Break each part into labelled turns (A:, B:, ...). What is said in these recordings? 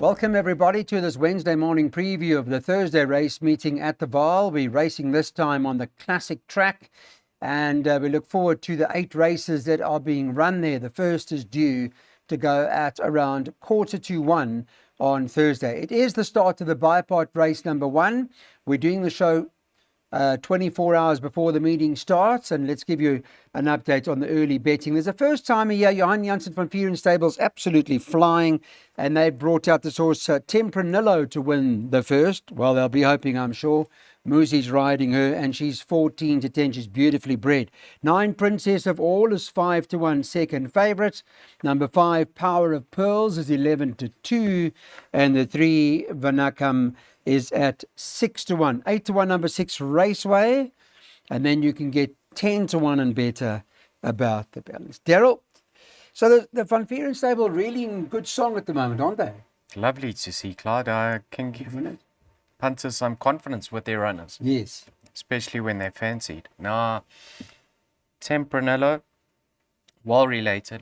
A: Welcome everybody to this Wednesday morning preview of the Thursday race meeting at the Vaal. We're racing this time on the classic track, and we look forward to the 8 races that are being run there. The first is due to go at around 1:45 on Thursday. It is the start of the bipart race number 1. We're doing the show 24 hours before the meeting starts, and let's give you an update on the early betting. There's a first timer here, Johan Janssen from Fear and Stables, absolutely flying, and they brought out this horse Tempranillo to win the first. Well, they'll be hoping, I'm sure. Moosey's riding her, and she's 14 to 10. She's beautifully bred. 9 Princess of All is 5 to 1 second favourite. Number 5 Power of Pearls is 11 to 2, and the 3 Vanakam is at 6 to 1. 8 to 1 number 6 Raceway, and then you can get 10 to 1 and better about the balance. Daryl, so the Van Vieren stable really in good song at the moment, aren't they?
B: Lovely to see, Clyde. I can give punters some confidence with their runners.
A: Yes.
B: Especially when they're fancied. Now, Tempranillo, well related,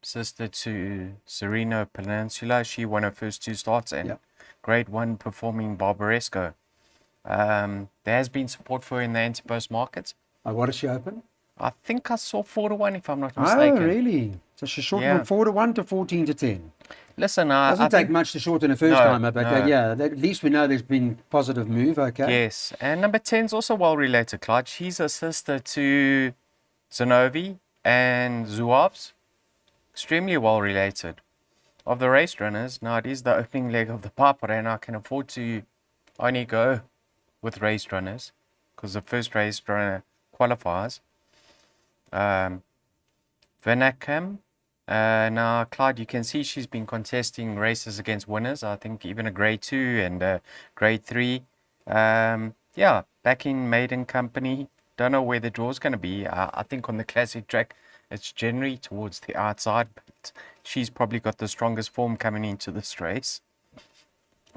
B: sister to Sereno Peninsula. She won her first 2 starts and Grade 1 performing Barbaresco. There has been support for her in the anti-post markets.
A: What does she open?
B: I think I saw 4 to 1 if I'm not mistaken.
A: Oh, really? So she's shortened from 4 to 1 to 14 to 10.
B: Listen,
A: doesn't take much to shorten a first timer, but at least we know there's been positive move. Okay.
B: Yes, and number 10 is also well related, Clyde. She's a sister to Zanovi and Zuavs. Extremely well related. Of the race runners, now it is the opening leg of the Papa, and I can afford to only go with race runners because the first race runner qualifies. Vanakam. Now, Clyde, you can see she's been contesting races against winners. I think even a grade 2 and a grade 3. Back in maiden company. Don't know where the draw's going to be. I think on the classic track, it's generally towards the outside, but she's probably got the strongest form coming into this race.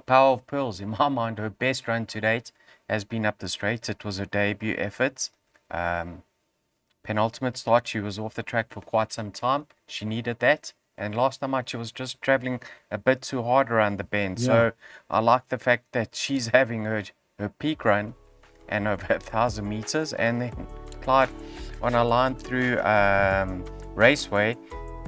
B: Power of Pearls, in my mind, her best run to date has been up the straight. It was her debut effort. Penultimate start, she was off the track for quite some time. She needed that. And last time out, she was just traveling a bit too hard around the bend. Yeah. So I like the fact that she's having her peak run and over 1,000 meters. And then, Clyde, on a line through Raceway,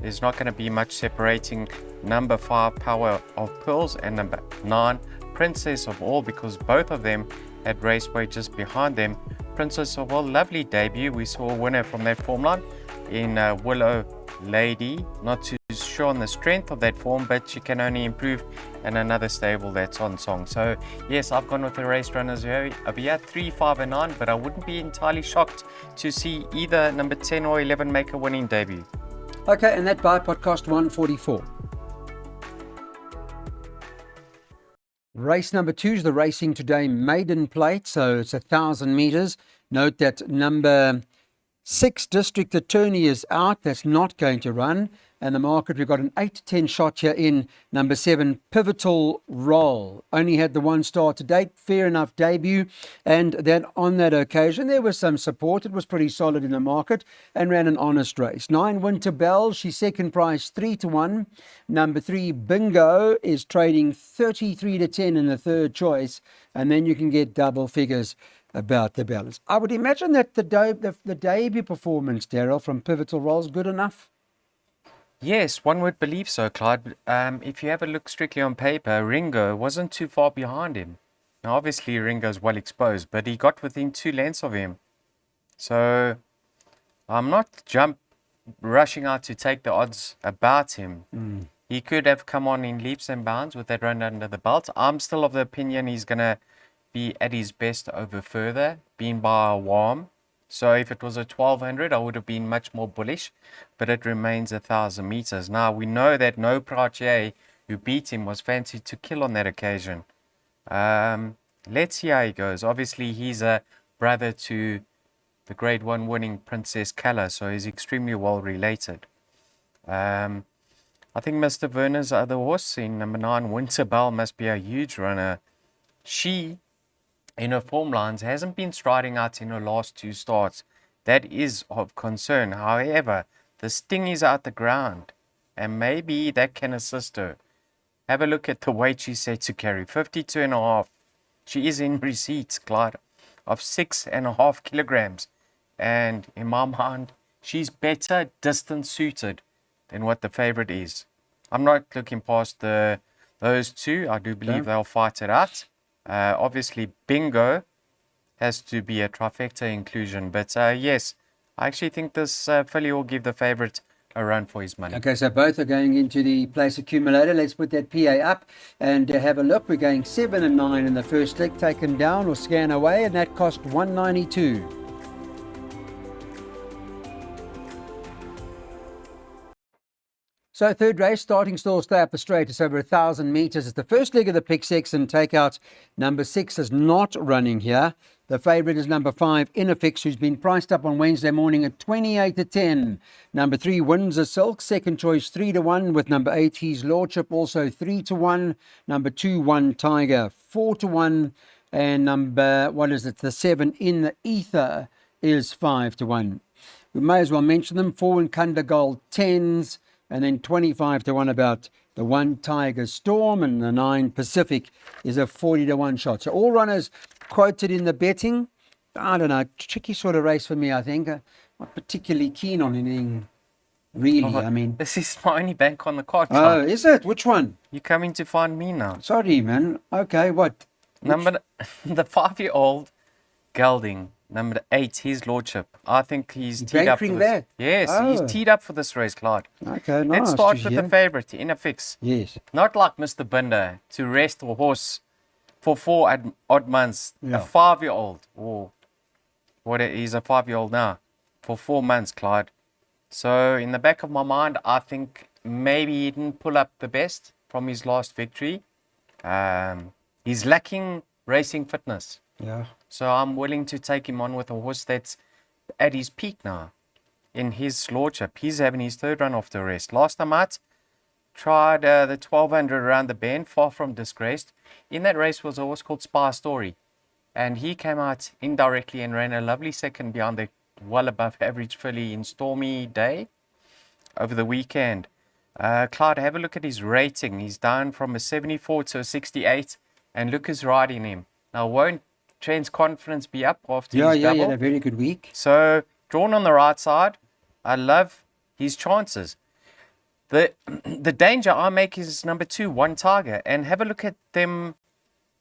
B: there's not going to be much separating number 5 Power of Pearls and number 9 Princess of All, because both of them had Raceway just behind them. Princess of All, lovely debut. We saw a winner from that form line in Willow Lady. Not too sure on the strength of that form, but she can only improve in another stable that's on song. So yes, I've gone with the race runners here. I've had 3, 5 and 9, but I wouldn't be entirely shocked to see either number 10 or 11 make a winning debut.
A: Okay, and that bipart cost 144. Race number 2 is the Racing Today maiden plate, so it's 1,000 meters. Note that number 6 District Attorney is out. That's not going to run. And the market, we've got an 8 to 10 shot here in number 7 Pivotal Role. Only had the 1 start to date. Fair enough debut. And then on that occasion, there was some support. It was pretty solid in the market and ran an honest race. 9 Winter Bell, she's second price 3 to 1. Number 3 Bingo is trading 33 to 10 in the third choice. And then you can get double figures about the balance. I would imagine that the debut performance, Daryl, from Pivotal Role is good enough.
B: Yes, one would believe so, Clyde. If you have a look strictly on paper, Ringo wasn't too far behind him. Now, obviously, Ringo's well exposed, but he got within 2 lengths of him. So, I'm not rushing out to take the odds about him. He could have come on in leaps and bounds with that run under the belt. I'm still of the opinion he's going to be at his best over further, being by a warm. So if it was a 1,200, I would have been much more bullish, but it remains 1,000 meters. Now, we know that No Pratier, who beat him, was fancied to kill on that occasion. Let's see how he goes. Obviously, he's a brother to the Grade 1 winning Princess Kala, so he's extremely well related. I think Mr. Werner's other horse in number 9, Winter Bell, must be a huge runner. She, in her form lines, hasn't been striding out in her last 2 starts. That is of concern. However, the sting is out the ground, and maybe that can assist her. Have a look at the weight she's set to carry, 52.5. She is in receipts, Clyde, of 6.5 kilograms. And in my mind, she's better distance suited than what the favorite is. I'm not looking past those two. I do believe they'll fight it out. Obviously, Bingo has to be a trifecta inclusion. But yes, I actually think this filly will give the favorite a run for his money.
A: Okay, so both are going into the place accumulator. Let's put that PA up and have a look. We're going 7 and 9 in the first leg, taken down or scan away, and that cost 192. So third race, starting stall, stay up the straight. It's over 1,000 metres. It's the first leg of the pick six, and takeout number 6 is not running here. The favourite is number 5, Inafix, who's been priced up on Wednesday morning at 28 to 10. Number 3, Windsor Silk, second choice 3 to 1, with number 8, His Lordship, also 3 to 1. Number 2, One Tiger, 4 to 1. And number, the 7, In the Ether, is 5 to 1. We may as well mention them. 4 in Kunda Gold, 10s. And then 25 to 1 about the One Tiger Storm, and the 9 Pacific is a 40 to 1 shot. So all runners quoted in the betting. I don't know, tricky sort of race for me, I think. Not particularly keen on anything, really. I mean,
B: this is my only bank on the card.
A: Oh, is it? Which one?
B: You're coming to find me now.
A: Sorry, man. Okay, what?
B: The 5-year-old gelding. Number 8, His Lordship. I think he's teed up for this.
A: That?
B: Yes, he's teed up for this race, Clyde.
A: Okay, nice.
B: Let's start with the favourite, Inafix.
A: Yes.
B: Not like Mr. Binder to rest a horse for 4 odd months.
A: Yeah.
B: A 5-year-old. Oh, he's a 5-year-old now. For 4 months, Clyde. So in the back of my mind, I think maybe he didn't pull up the best from his last victory. He's lacking racing fitness.
A: Yeah.
B: So I'm willing to take him on with a horse that's at his peak now. In His Lordship, he's having his third run off the rest. Last time out, tried the 1200 around the bend, far from disgraced. In that race was a horse called Spy Story. And he came out indirectly and ran a lovely second behind the well above average filly in Stormy Day over the weekend. Clyde, have a look at his rating. He's down from a 74 to a 68, and look who's riding him. Now, won't Trent's confidence be up after his double?
A: Yeah, a very good week.
B: So, drawn on the right side. I love his chances. The danger I make is number 2, One Tiger. And have a look at them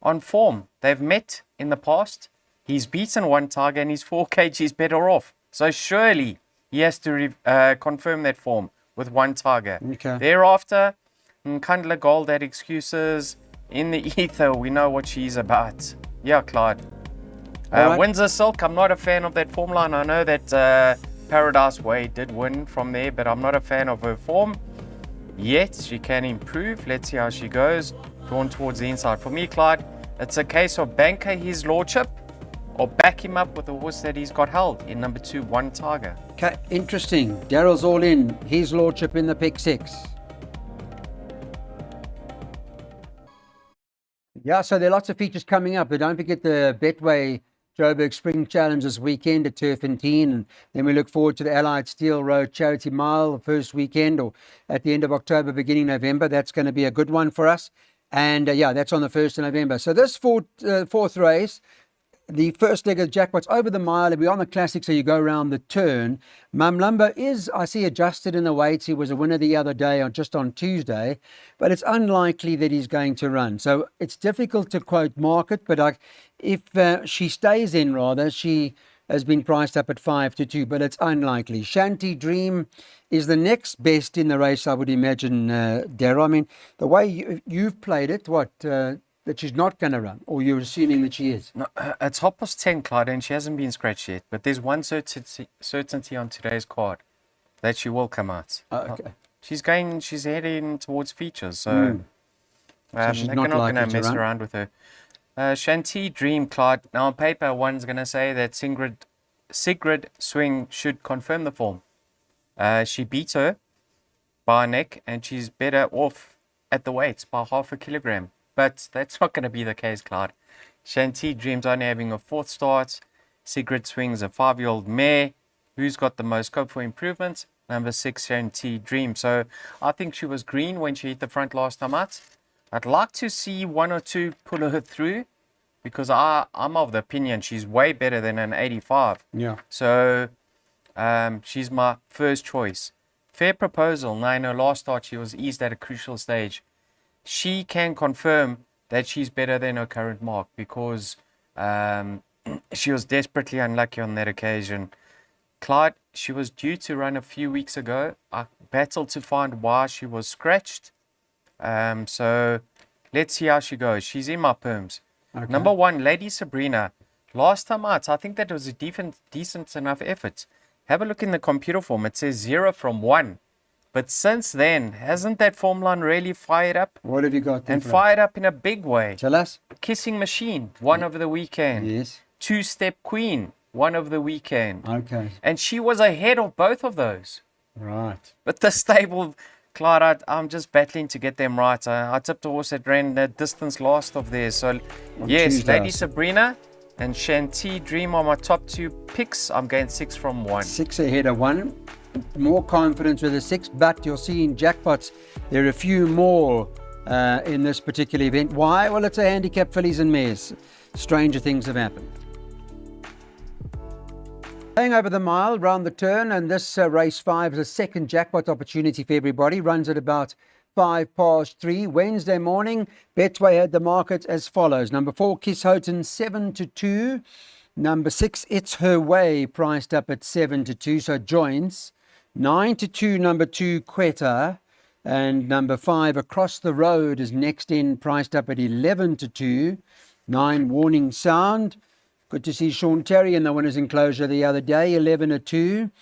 B: on form. They've met in the past. He's beaten One Tiger and he's 4 kgs better off. So, surely he has to confirm that form with One Tiger.
A: Okay.
B: Thereafter, Kundla Gold had excuses. In the Ether, we know what she's about. Yeah, Clyde.
A: Right.
B: Windsor Silk, I'm not a fan of that form line. I know that Paradise Way did win from there, but I'm not a fan of her form. Yet, she can improve. Let's see how she goes. Drawn towards the inside. For me, Clyde, it's a case of banker His Lordship or back him up with a horse that he's got held in number 2, One Tiger.
A: Okay, interesting. Daryl's all in. His Lordship in the pick 6. Yeah, so there are lots of features coming up, but don't forget the Betway Joburg Spring Challenge this weekend at Turfentine, and then we look forward to the Allied Steel Road Charity Mile the first weekend, or at the end of October, beginning November. That's going to be a good one for us, and that's on the 1st of November. So this fourth race, the first leg of the jackpots over the mile. It'll be on the classic, so you go around the turn. Mumlumber is, I see, adjusted in the weights. He was a winner the other day, just on Tuesday, but it's unlikely that he's going to run. So it's difficult to quote market, but if she stays in, rather, she has been priced up at 5 to 2, but it's unlikely. Shanty Dream is the next best in the race, I would imagine, Darryl. I mean, the way you've played it, that she's not going to run, or you're assuming that she is?
B: No, it's 10:30, Clyde, and she hasn't been scratched yet. But there's one certainty on today's card, that she will come out.
A: Oh, okay.
B: She's heading towards features, so
A: she's
B: they're
A: not
B: not going
A: likely
B: to
A: to
B: mess
A: run.
B: around with her. Shanty Dream, Clyde. Now on paper, one's going to say that Sigrid Swing should confirm the form. She beat her by a neck, and she's better off at the weights by 0.5 kilogram. But that's not going to be the case, Clyde. Shanty Dream's only having a 4th start. Sigrid Swing's a 5-year-old mare. Who's got the most scope for improvement? Number 6, Shanty Dream. So I think she was green when she hit the front last time out. I'd like to see one or two pull her through because I'm of the opinion she's way better than an 85.
A: Yeah.
B: So she's my first choice. Fair Proposal. Now, in her last start, she was eased at a crucial stage. She can confirm that she's better than her current mark because she was desperately unlucky on that occasion. Clyde, she was due to run a few weeks ago. I battled to find why she was scratched. So let's see how she goes. She's in my perms.
A: Okay.
B: Number 1, Lady Sabrina. Last time out, I think that was a decent enough effort. Have a look in the computer form. It says 0 from 1. But since then, hasn't that form line really fired up?
A: What have you got there?
B: And fired up in a big way.
A: Tell us.
B: Kissing Machine, one over the weekend.
A: Yes.
B: Two-Step Queen, one over the weekend.
A: Okay.
B: And she was ahead of both of those.
A: Right.
B: But the stable, Clyde, I'm just battling to get them right. I tipped a horse that ran the distance last of theirs. So, yes,
A: Tuesday.
B: Lady Sabrina and Shanty Dream are my top 2 picks. I'm going 6 from 1.
A: 6 ahead of 1. More confidence with a 6, but you'll see in jackpots there are a few more in this particular event. Why? Well, it's a handicap fillies and mares. Stranger things have happened. Playing over the mile, round the turn, and this race 5 is a second jackpot opportunity for everybody. Runs at about 3:05. Wednesday morning, Betway had the market as follows. Number 4, Kiss Houghton, 7-2. Number 6, It's Her Way, priced up at 7-2, so it joins. 9-2, number 2, Quetta. And number 5, Across the Road, is next in, priced up at 11-2. 9, Warning Sound. Good to see Sean Terry in the winner's enclosure the other day, 11-2.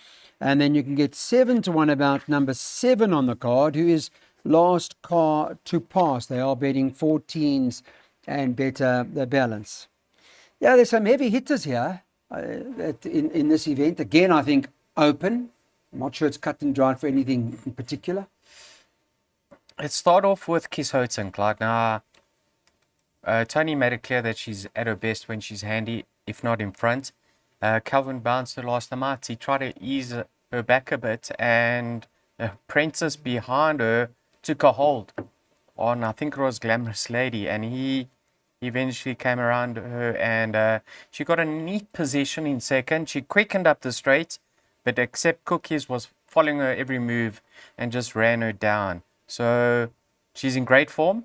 A: And then you can get 7-1 about number 7 on the card, who is Last Car to Pass. They are betting 14s and better the balance. Yeah, there's some heavy hitters here in this event. Again, I think open. I'm not sure it's cut and dried for anything in particular.
B: Let's start off with Kiss Houghton, Clyde. Now, Tony made it clear that she's at her best when she's handy, if not in front. Calvin bounced her last time out. He tried to ease her back a bit, and Prentice behind her took a hold on, I think it was Glamorous Lady, and he eventually came around her, and she got a neat position in second. She quickened up the straight, but Except Cookies was following her every move and just ran her down. So she's in great form.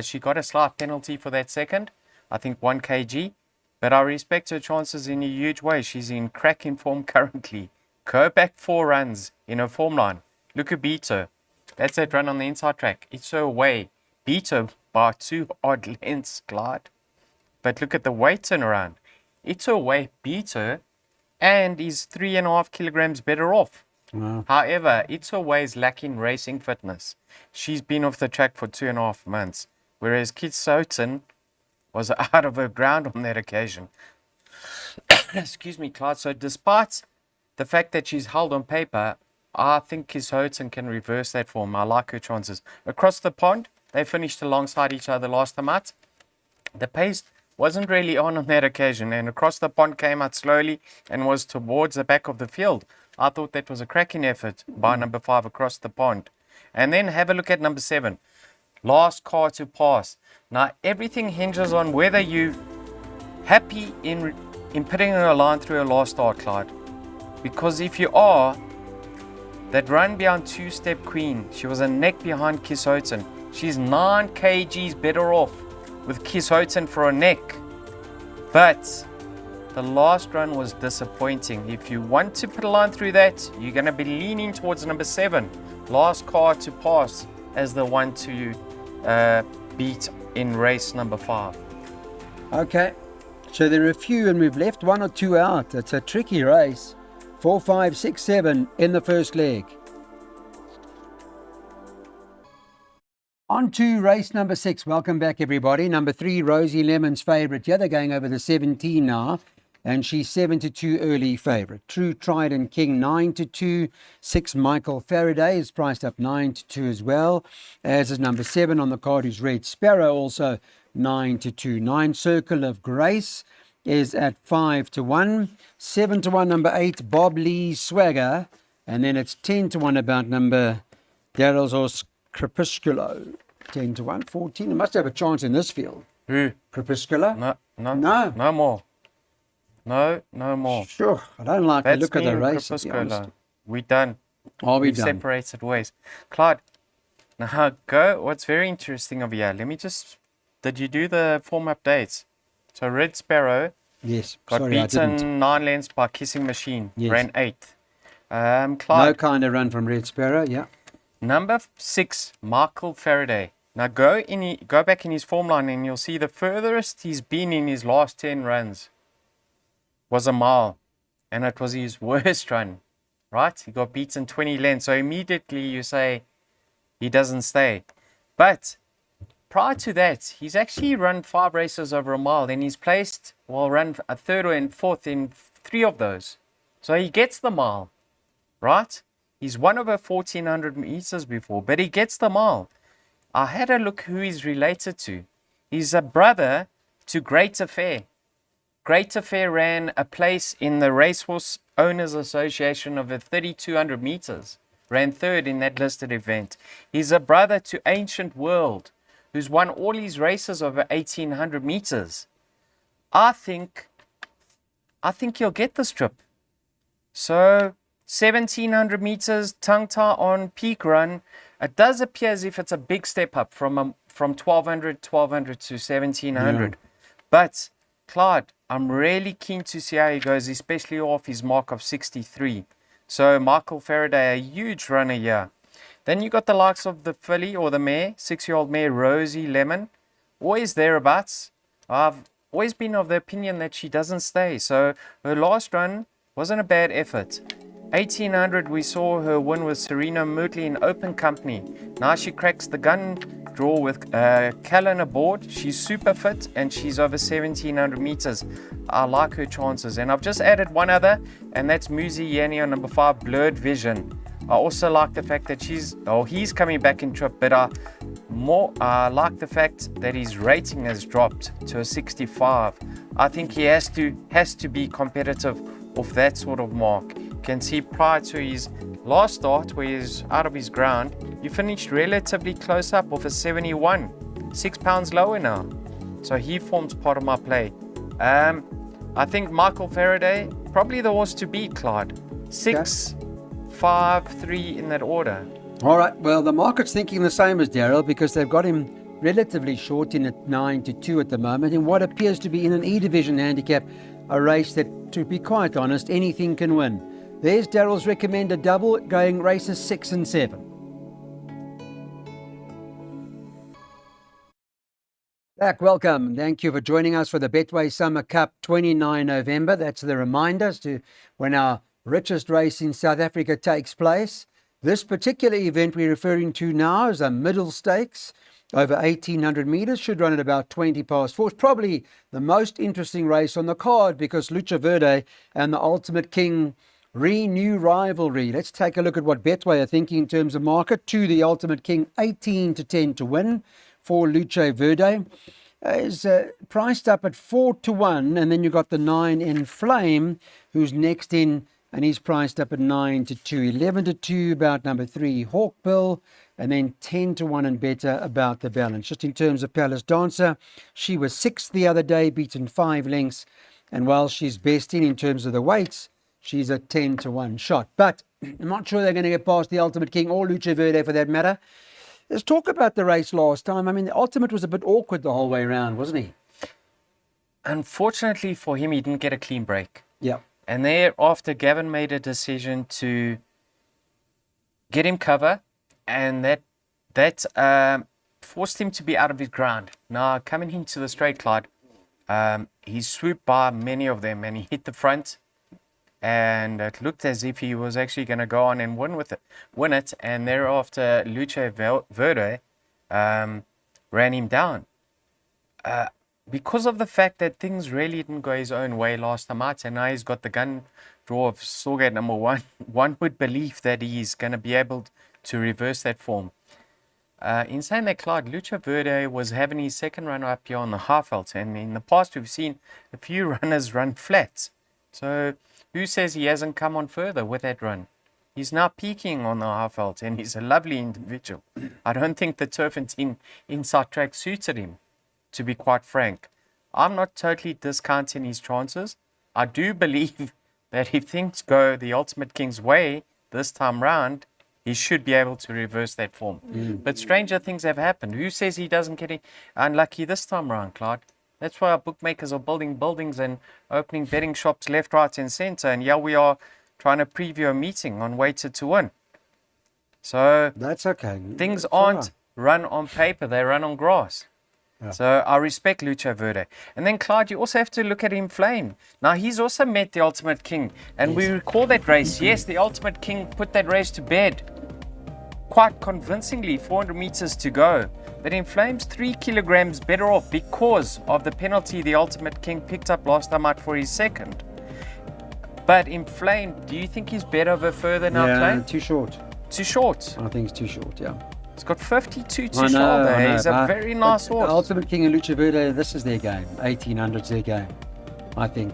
B: She got a slight penalty for that second, I think 1 kg, but I respect her chances in a huge way. She's in cracking form currently. Go back 4 runs in her form line. Look who beat her. That's that run on the inside track. It's Her Way. Beat her by 2 odd lengths, Clyde. But look at the weight turnaround. It's Her Way beat her and is 3.5 kilograms better off.
A: Wow.
B: However, It's Her Way is lacking racing fitness. She's been off the track for 2.5 months, whereas Kiss Houghton was out of her ground on that occasion. Excuse me, Clyde. So despite the fact that she's held on paper, I think Kiss Houghton can reverse that form. I like her chances. Across the pond, they finished alongside each other last time out. The pace wasn't really on that occasion, and Across the Pond came out slowly and was towards the back of the field. I thought that was a cracking effort by number 5, Across the Pond. And then have a look at number 7, Last Car to Pass. Now, everything hinges on whether you happy in putting her line through her last start, Clyde. Because if you are, that run behind Two-Step Queen, she was a neck behind Kiss Houghton. She's 9 kgs better off with Kiss Houghton for a neck. But the last run was disappointing. If you want to put a line through that, you're going to be leaning towards number 7, Last Car to Pass, as the one to beat in race number 5.
A: Okay, so there are a few and we've left 1 or 2 out. It's a tricky race. 4, 5, 6, 7 in the first leg. On to race number 6. Welcome back, everybody. Number 3, Rosie Lemon's favourite. Yeah, they're going over the 17 now. And she's 7-2 early favourite. True Trident King, 9-2. 6, Michael Faraday is priced up 9-2 as well. As is number 7 on the card, who's Red Sparrow, also 9-2. 9, Circle of Grace is at 5-1. 7-1, number 8, Bob Lee Swagger. And then it's 10-1 about number Daryl's horse Crepusculo. 10 to 1. 14. It must have a chance in this field.
B: Who?
A: Crepuscular?
B: No more. No more.
A: Sure. I don't like the
B: That's
A: look of
B: me
A: the
B: and
A: race, to be honest.
B: Crepuscular. We done.
A: Are we
B: We've
A: done?
B: separated ways. Clyde, now go. What's very interesting over here, let me just... Did you do the form updates? So Red Sparrow
A: Yes.
B: got
A: Sorry, I didn't.
B: beaten 9 lengths by Kissing Machine.
A: Yes.
B: Ran 8th.
A: No
B: Clyde,
A: kind of run from Red Sparrow, yeah.
B: number 6, Michael Faraday. Now go back in his form line and you'll see the furthest he's been in his last 10 runs was a mile. And it was his worst run, right? He got beaten 20 lengths. So immediately you say he doesn't stay. But prior to that, he's actually run 5 races over a mile. Then he's run a third and fourth in 3 of those. So he gets the mile, right? He's won over 1,400 meters before, but he gets the mile. I had a look who he's related to. He's a brother to Great Affair. Great Affair ran a place in the Racehorse Owners Association of 3,200 meters. Ran 3rd in that listed event. He's a brother to Ancient World, who's won all his races over 1,800 meters. I think he'll get this trip. So 1,700 meters, tongue tie on peak run. It does appear as if it's a big step up from 1,200 to 1,700.
A: Yeah.
B: But Clyde, I'm really keen to see how he goes, especially off his mark of 63. So Michael Faraday, a huge runner here. Then you got the likes of the filly or the mare, 6-year-old mare Rosie Lemon, always thereabouts. I've always been of the opinion that she doesn't stay. So her last run wasn't a bad effort. 1,800, we saw her win with Serena Motley in open company. Now she cracks the gun draw with Callan aboard. She's super fit and she's over 1,700 meters. I like her chances. And I've just added one other, and that's Muzi Yanni on number 5, Blurred Vision. I also like the fact that he's coming back in trip, but I like the fact that his rating has dropped to a 65. I think he has to be competitive off that sort of mark. You can see prior to his last start, where he's out of his ground, he finished relatively close up with a 71, 6 pounds lower now. So he forms part of my play. I think Michael Faraday, probably the horse to beat, Clyde. 6, 5, 3 in that order.
A: All right. Well, the market's thinking the same as Daryl, because they've got him relatively short in at 9 to 2 at the moment in what appears to be in an E division handicap, a race that, to be quite honest, anything can win. There's Daryl's recommended double, going races 6 and 7. Back, welcome. Thank you for joining us for the Betway Summer Cup 29 November. That's the reminder as to when our richest race in South Africa takes place. This particular event we're referring to now is a middle stakes over 1,800 meters, should run at about 20 past 4. It's probably the most interesting race on the card because Lucha Verde and the Ultimate King renew rivalry. Let's take a look at what Betway are thinking in terms of market. To the Ultimate King, 18 to 10 to win for Lucha Verde. Is priced up at 4 to 1, and then you've got the 9 in Flame, who's next in, and he's priced up at 9 to 2. 11 to 2 about number 3, Hawkbill, and then 10 to 1 and better about the balance. Just in terms of Palace Dancer, she was 6th the other day, beaten 5 lengths, and while she's best in terms of the weights, she's a 10 to 1 shot. But I'm not sure they're going to get past the Ultimate King or Lucha Verde for that matter. Let's talk about the race last time. I mean, the Ultimate was a bit awkward the whole way around, wasn't he?
B: Unfortunately for him, he didn't get a clean break.
A: Yeah.
B: And thereafter, Gavin made a decision to get him cover, and that forced him to be out of his ground. Now, coming into the straight, Clyde, he swooped by many of them, and he hit the front, and it looked as if he was actually going to go on and win it, and thereafter Lucha Verde ran him down. Because of the fact that things really didn't go his own way last time out, and now he's got the gun draw of Stallgate number 1, one would believe that he's going to be able to reverse that form. In saying that, Clyde, Lucha Verde was having his second run up here on the Highveld, and in the past we've seen a few runners run flat. So who says he hasn't come on further with that run? He's now peaking on the Highveld, and he's a lovely individual. I don't think the turpentine inside track suited him, to be quite frank. I'm not totally discounting his chances. I do believe that if things go the Ultimate King's way this time round, he should be able to reverse that form. But stranger things have happened. Who says he doesn't get unlucky this time round, Clyde? That's why our bookmakers are building buildings and opening betting shops left, right, and centre. And here we are trying to preview a meeting on Weighted to Win. So
A: That's okay.
B: things
A: That's all
B: aren't
A: right.
B: run on paper, they run on grass.
A: Yeah.
B: So I respect Lucho Verde. And then, Clyde, you also have to look at Inflame. Now, he's also met the Ultimate King. And we recall that race. Yes, the Ultimate King put that race to bed quite convincingly, 400 meters to go. But Inflame's 3 kilograms better off because of the penalty the Ultimate King picked up last time out for his second. But Inflame, do you think he's better over further now,
A: Yeah,
B: Flame?
A: too short.
B: Too short.
A: I think it's too short, yeah.
B: He's got 52 to
A: I know,
B: shoulder.
A: I know,
B: He's a
A: but-
B: very nice
A: but
B: horse.
A: Ultimate King and Lucha Verde, this is their game. 1800's their game, I think.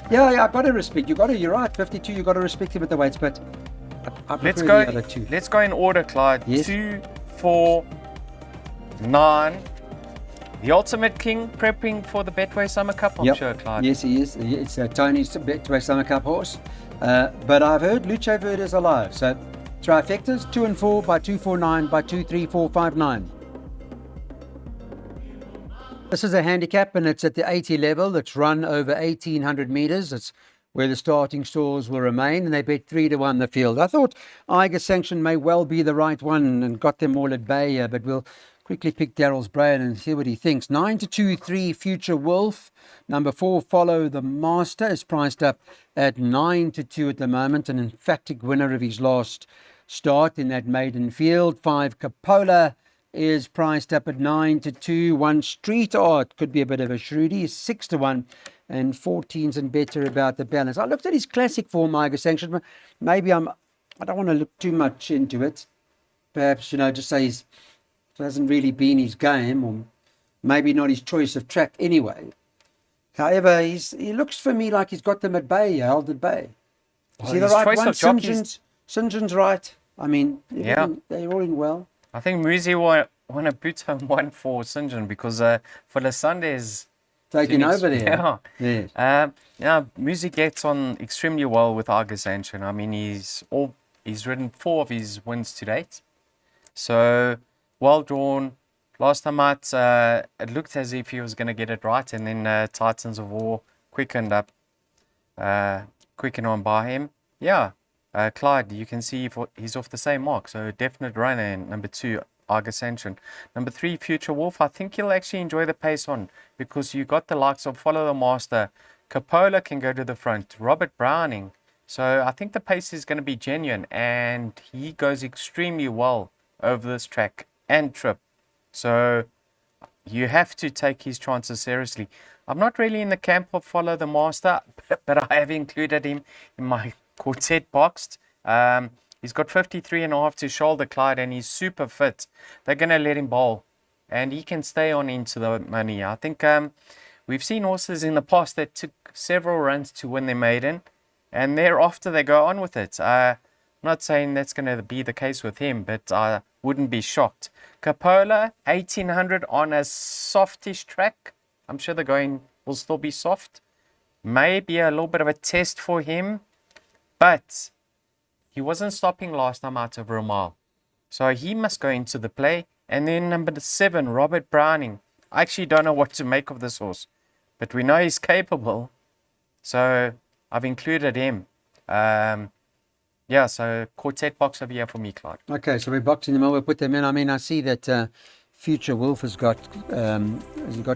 A: Yeah, I've got to respect. You're right, 52, you got to respect him at the weights, but I
B: Let's
A: prefer
B: go.
A: the other two.
B: Let's go in order, Clyde.
A: Yes.
B: 2, 4, 9. The Ultimate King prepping for the Betway Summer Cup, I'm
A: Yep.
B: sure, Clyde.
A: Yes, he is. It's Tony's Betway Summer Cup horse. But I've heard Lucha Verde is alive. So trifectas 2 and 4 by 249 by 23459. This is a handicap and it's at the 80 level. It's run over 1800 meters. It's where the starting stalls will remain, and they bet 3-1 the field. I thought Eiger Sanction may well be the right one and got them all at bay, but we'll quickly pick Daryl's brain and see what he thinks. 9-2, 3 Future Wolf. Number 4 Follow the Master is priced up at 9-2 at the moment, an emphatic winner of his last start in that maiden field. 5 Capola is priced up at 9-2. 1 Street Art could be a bit of a shrewdie, 6-1. And 14s and better about the balance. I looked at his classic form, Eiger Sanction, but maybe I don't want to look too much into it. Perhaps, just say it hasn't really been his game, or maybe not his choice of track anyway. However, he looks for me like he's got them at bay, held at bay. Is he the
B: his
A: right
B: choice
A: one?
B: of jockeys-
A: St. John's right. I mean,
B: Yeah.
A: they're all in well.
B: I think Muzi won a boot home one for St. John because for the Sundays
A: Taking over there.
B: Yeah.
A: Yes.
B: Muzi gets on extremely well with Eiger Sanction. I mean, he's ridden 4 of his wins to date. So, well drawn. Last time out, it looked as if he was going to get it right, and then Titans of War quickened on by him. Yeah, Clyde, you can see he's off the same mark, so definite runner in number 2, Eiger Sanction. Number 3, Future Wolf. I think he'll actually enjoy the pace on because you got the likes of Follow the Master. Capola can go to the front. Robert Browning. So I think the pace is going to be genuine, and he goes extremely well over this track and trip. So you have to take his chances seriously. I'm not really in the camp of Follow the Master, but I have included him in my quartet boxed. He's got 53.5 to shoulder, Clyde, and he's super fit. They're going to let him bowl, and he can stay on into the money. I think we've seen horses in the past that took several runs to win their maiden, and thereafter they go on with it. I'm not saying that's going to be the case with him, but I wouldn't be shocked. Capola, 1800 on a softish track. I'm sure the going will still be soft. Maybe a little bit of a test for him, but he wasn't stopping last time out over a mile. So he must go into the play. And then number 7, Robert Browning. I actually don't know what to make of this horse, but we know he's capable. So I've included him. So quartet box over here for me, Clyde.
A: Okay, so we're boxing them all. We'll put them in. I mean, I see that Future Wolf has he got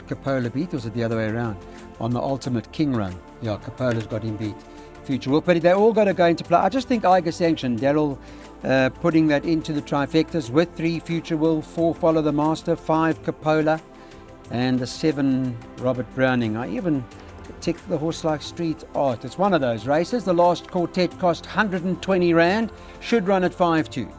A: Capola beat, or is it the other way around? On the Ultimate King run. Yeah, Capola's got him beat. Future Wolf, but they all got to go into play. I just think Eiger Sanction, Daryl putting that into the trifectas with 3 Future Wolf, 4 Follow the Master, 5 Capola, and the 7 Robert Browning. I even ticked the horse like Street Art. It's one of those races. The last quartet cost 120 Rand, should run at 5-2.